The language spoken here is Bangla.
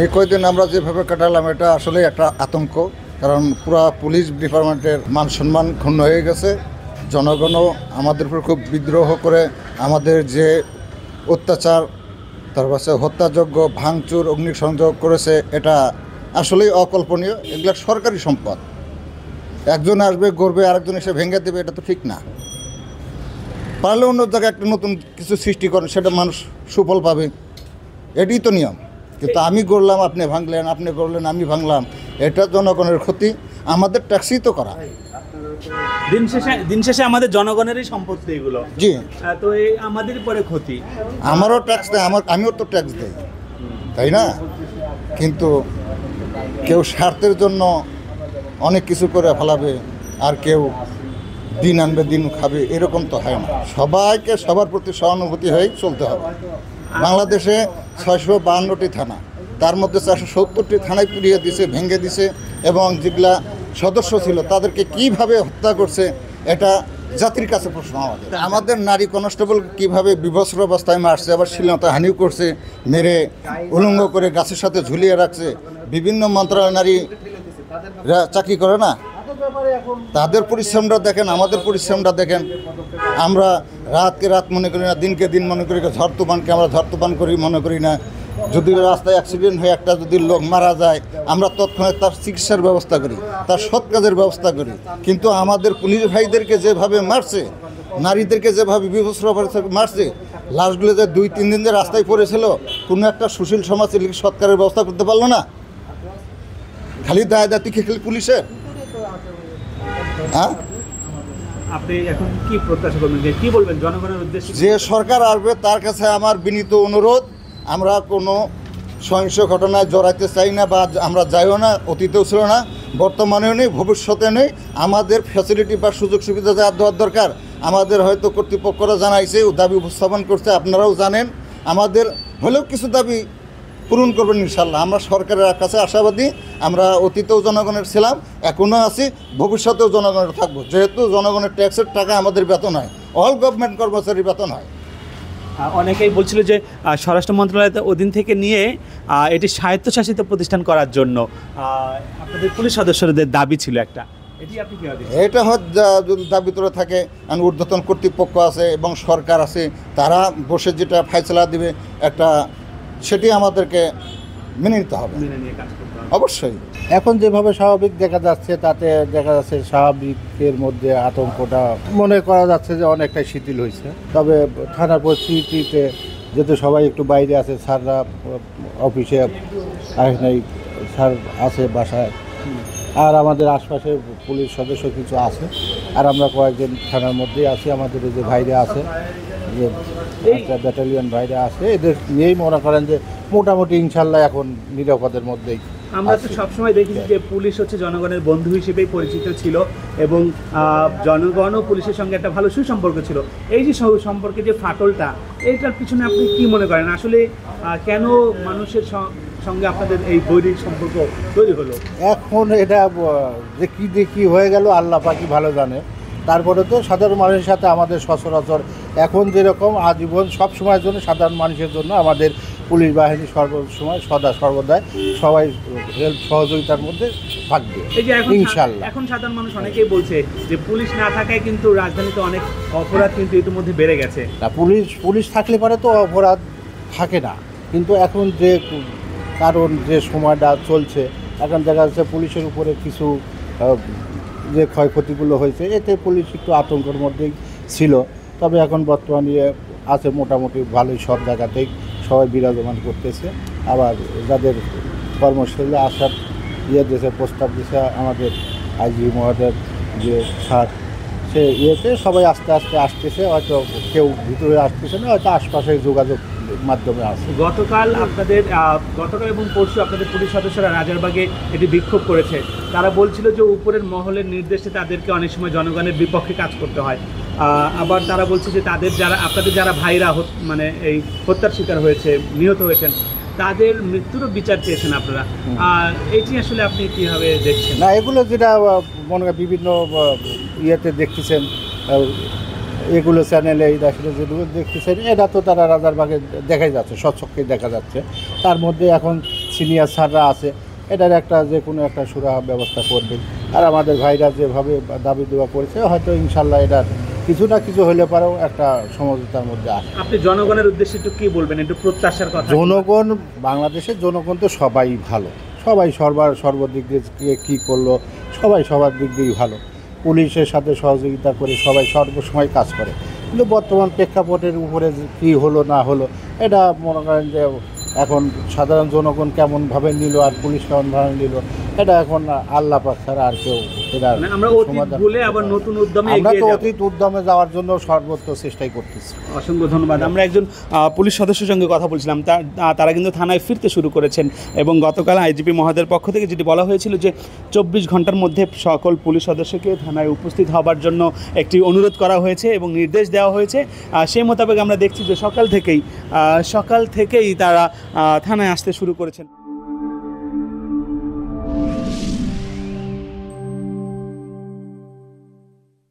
এই কয়দিন আমরা যেভাবে কাটালাম এটা আসলে একটা আতঙ্ক, কারণ পুরা পুলিশ ডিপার্টমেন্টের মান সম্মান ক্ষুণ্ণ হয়ে গেছে। জনগণও আমাদের উপর খুব বিদ্রোহ করে আমাদের যে অত্যাচার, তারপর হত্যাযজ্ঞ, ভাঙচুর, অগ্নিসংযোগ করেছে, এটা আসলেই অকল্পনীয়। এগুলো সরকারি সম্পদ, একজন আসবে গড়বে, আরেকজন এসে ভেঙে দেবে, এটা তো ঠিক না। পারলে অন্য জায়গায় একটা নতুন কিছু সৃষ্টি করেন, সেটা মানুষ সুফল পাবে, এটাই তো নিয়ম। কিন্তু আমি গড়লাম, আপনি ভাঙলেন, আপনি গড়লেন, আমি ভাঙলাম, এটা জনগণের ক্ষতি। আমাদের ট্যাক্সই তো করা। দিন শেষে আমাদের জনগণেরই সম্পত্তি এগুলো। জি, তো এই আমাদের পরে ক্ষতি। আমারও ট্যাক্স দেয়, আমিও তো ট্যাক্স দিই, তাই না? কিন্তু কেউ স্বার্থের জন্য অনেক কিছু করে ফেলাবে, আর কেউ দিন আনবে দিন খাবে, এরকম তো হয় না। সবাইকে সবার প্রতি সহানুভূতি হয়েই চলতে হবে। বাংলাদেশে 652টি থানা, তার মধ্যে 470টি থানায় পুড়িয়ে দিছে, ভেঙে দিছে, এবং যেগুলা সদস্য ছিল তাদেরকে কিভাবে হত্যা করছে, এটা জাতির কাছে প্রশ্ন। আমাদের নারী কনস্টেবল কিভাবে বিভৎস অবস্থায় মারছে, আবার শ্লীলতা হানিও করছে, মেরে উলঙ্গ করে গাছের সাথে ঝুলিয়ে রাখছে। বিভিন্ন মন্ত্রণালয় নারীরা চাকরি করে না, তাদের পরিশ্রমটা দেখেন, আমাদের পরিশ্রমটা দেখেন। আমরা রাতকে রাত মনে করি না, দিনকে দিন মনে করি, ঝড় তুফানকে আমরা ঝড় তুফান করি মনে করি না। যদি রাস্তায় অ্যাক্সিডেন্ট হয়ে একটা যদি লোক মারা যায়, আমরা তৎক্ষণাৎ তার চিকিৎসার ব্যবস্থা করি, তার সৎ কাজের ব্যবস্থা করি। কিন্তু আমাদের পুলিশ ভাইদেরকে যেভাবে মারছে, নারীদেরকে যেভাবে বিভৎস মারছে, লাশগুলো যে 2-3 দিন যে রাস্তায় পড়েছিল, কোনো একটা সুশীল সমাজ সৎকারের ব্যবস্থা করতে পারলো না। খালি দায় দায়িত্ব কি খালি পুলিশের? হ্যাঁ, আপনি এখন কি প্রত্যাশা করবেন, কি বলবেন জনগণের উদ্দেশ্যে? যে সরকার আসবে তার কাছে আমার বিনীত অনুরোধ, আমরা কোনো সহিংস ঘটনায় জড়াইতে চাই না, বা আমরা যাইও না, অতীতেও ছিল না, বর্তমানেও নেই, ভবিষ্যতে নেই। আমাদের ফ্যাসিলিটি বা সুযোগ সুবিধা যা দেওয়ার দরকার, আমাদের হয়তো কর্তৃপক্ষরা জানাইছে, দাবি উপস্থাপন করছে, আপনারাও জানেন। আমাদের হলেও কিছু দাবি পূরণ করবেন ইনশাল্লাহ। আমরা সরকারের কাছে আশাবাদী। আমরা অতীতেও জনগণের ছিলাম, এখনও আছি, ভবিষ্যতেও জনগণের থাকবো। যেহেতু জনগণের ট্যাক্সের টাকা আমাদের বেতন হয়, অল গভর্নমেন্ট কর্মচারীর বেতন হয়। অনেকেই বলছিল যে স্বরাষ্ট্র মন্ত্রণালয়ের অধীন থেকে নিয়ে এটি স্বায়ত্তশাসিত প্রতিষ্ঠান করার জন্য আপনাদের পুলিশ সদস্যদের দাবি ছিল একটা, এটি আপনি কি ভাবেন? এটা যদি দাবি করে থাকে, ঊর্ধ্বতন কর্তৃপক্ষ আছে এবং সরকার আছে, তারা বসে যেটা ফাইসলা দিবে একটা, সেটি আমাদেরকে মেনে নিতে হবে, মেনে নিয়ে কাজ করতে হবে অবশ্যই। এখন যেভাবে স্বাভাবিক দেখা যাচ্ছে, তাতে দেখা যাচ্ছে স্বাভাবিকের মধ্যে আতঙ্কটা মনে করা যাচ্ছে যে অনেকটাই শিথিল হয়েছে। তবে থানার পরিস্থিতিতে যেহেতু সবাই একটু বাইরে আছে, স্যাররা অফিসে আসে নাই, স্যার আছে বাসায়, আর আমাদের আশপাশে পুলিশ সদস্য কিছু আছে, আর আমরা কয়েকজন থানার মধ্যেই আছি। আমাদের যে ভাইরা আছে, যে একটা ব্যাটালিয়ন ভাইরা আছে, এদের নিয়েই মনে করেন যে মোটামুটি ইনশাল্লাহ এখন নিরাপদের মধ্যেই। আমরা তো সবসময় দেখেছি যে পুলিশ হচ্ছে জনগণের বন্ধু হিসেবেই পরিচিত ছিল, এবং জনগণও পুলিশের সঙ্গে একটা ভালো সুসম্পর্ক ছিল। এই যে সম্পর্কে যে ফাটলটা, এইটার পিছনে আপনি কি মনে করেন? আসলে কেন মানুষের সঙ্গে আপনাদের এই বৈরিক সম্পর্ক তৈরি হলো? এখন এটা যে কি হয়ে গেল আল্লাহ পাকই ভালো জানে। তারপরে তো সাধারণ মানুষের সাথে আমাদের সচরাচর এখন যেরকম আজীবন সব সময়ের জন্য সাধারণ মানুষের জন্য আমাদের পুলিশ বাহিনী সর্বসময় সর্বদাই সবাই হেল্প সহযোগিতার মধ্যে থাকবে ইনশাল্লাহ। এখন সাধারণ মানুষ অনেকেই বলছে যে পুলিশ না থাকায় কিন্তু রাজধানীতে অনেক অপরাধ কিন্তু ইতিমধ্যে বেড়ে গেছে। না, পুলিশ থাকলে পরে তো অপরাধ থাকে না, কিন্তু এখন যে কারণ যে সময়টা চলছে, এখন দেখা যাচ্ছে পুলিশের উপরে কিছু যে ক্ষয়ক্ষতিগুলো হয়েছে, এতে পুলিশ একটু আতঙ্কের মধ্যেই ছিল। তবে এখন বর্তমানে আছে মোটামুটি ভালোই, সব জায়গাতেই সবাই বিরাজমান করতেছে। আবার যাদের কর্মশৈলী আসার দিয়েছে, প্রস্তাব দিয়েছে আমাদের আইজি মহোদয়ের যে স্যার, সে সবাই আস্তে আস্তে আসতেছে, হয়তো কেউ ভিতরে আসতেছে না, হয়তো আশপাশে যোগাযোগ মাধ্যমে আছে। গতকাল এবং পরশু আপনাদের পুলিশ সদস্যরা রাজারবাগে এটি বিক্ষোভ করেছে। তারা বলছিল যে উপরের মহলের নির্দেশে তাদেরকে অনেক সময় জনগণের বিপক্ষে কাজ করতে হয়। আবার তারা বলছে যে আপনাদের যারা ভাইরা মানে এই হত্যার শিকার হয়েছে, নিহত হয়েছেন, তাদের মৃত্যুরও বিচার চেয়েছেন আপনারা। এটি আসলে আপনি কীভাবে দেখছেন? না, এগুলো যেটা মনে হয় বিভিন্ন ইয়েতে দেখতেছেন, এগুলো চ্যানেলে আসলে যেগুলো দেখতেছেন, এটা তো তারা রাজারবাগে দেখাই যাচ্ছে, স্বচ্ছকেই দেখা যাচ্ছে। তার মধ্যে এখন সিনিয়র স্যাররা আছে, এটার একটা যে কোনো একটা সুরাহা ব্যবস্থা করবেন। আর আমাদের ভাইরা যেভাবে দাবি দেওয়া করেছে, হয়তো ইনশাল্লাহ এটার কিছু না কিছু হলে পারেও একটা সমঝোতার মধ্যে আসে। আপনি জনগণের উদ্দেশ্যে একটু কি বলবেন, একটু প্রত্যাশার কথা? জনগণ, বাংলাদেশের জনগণ তো সবাই ভালো, সবাই সর্বদিক দিয়ে কী করলো, সবাই সবার দিক দিয়েই ভালো। পুলিশের সাথে সহযোগিতা করে সবাই সর্বসময় কাজ করে, কিন্তু বর্তমান প্রেক্ষাপটের উপরে কী হলো না হলো, এটা মনে করেন যে এখন সাধারণ জনগণ কেমনভাবে নিল আর পুলিশ কেমনভাবে নিল, এটা এখন আল্লাহ পাক ছাড়া আর কেউ এটা মানে আমরা অতীত সমাধান ভুলে করতে আবার পারবে না। নতুন উদ্যমে আমরা এগিয়ে তো যাব। অতীত উদ্যমে যাওয়ার জন্য সর্বোচ্চ চেষ্টাই করতেছি। অসংখ্য ধন্যবাদ। আমরা একজন পুলিশ সদস্যের সঙ্গে কথা বলছিলাম, তারা কিন্তু থানায় ফিরতে শুরু করেছেন এবং গতকাল আইজিপি মহোদয়ের পক্ষ থেকে যেটি বলা হয়েছিল যে 24 ঘন্টার মধ্যে সকল পুলিশ সদস্যকে থানায় উপস্থিত হবার জন্য একটি অনুরোধ করা হয়েছে এবং নির্দেশ দেওয়া হয়েছে। সেই মোতাবেক আমরা দেখছি যে সকাল থেকেই তারা থানায় আসতে শুরু করেছেন।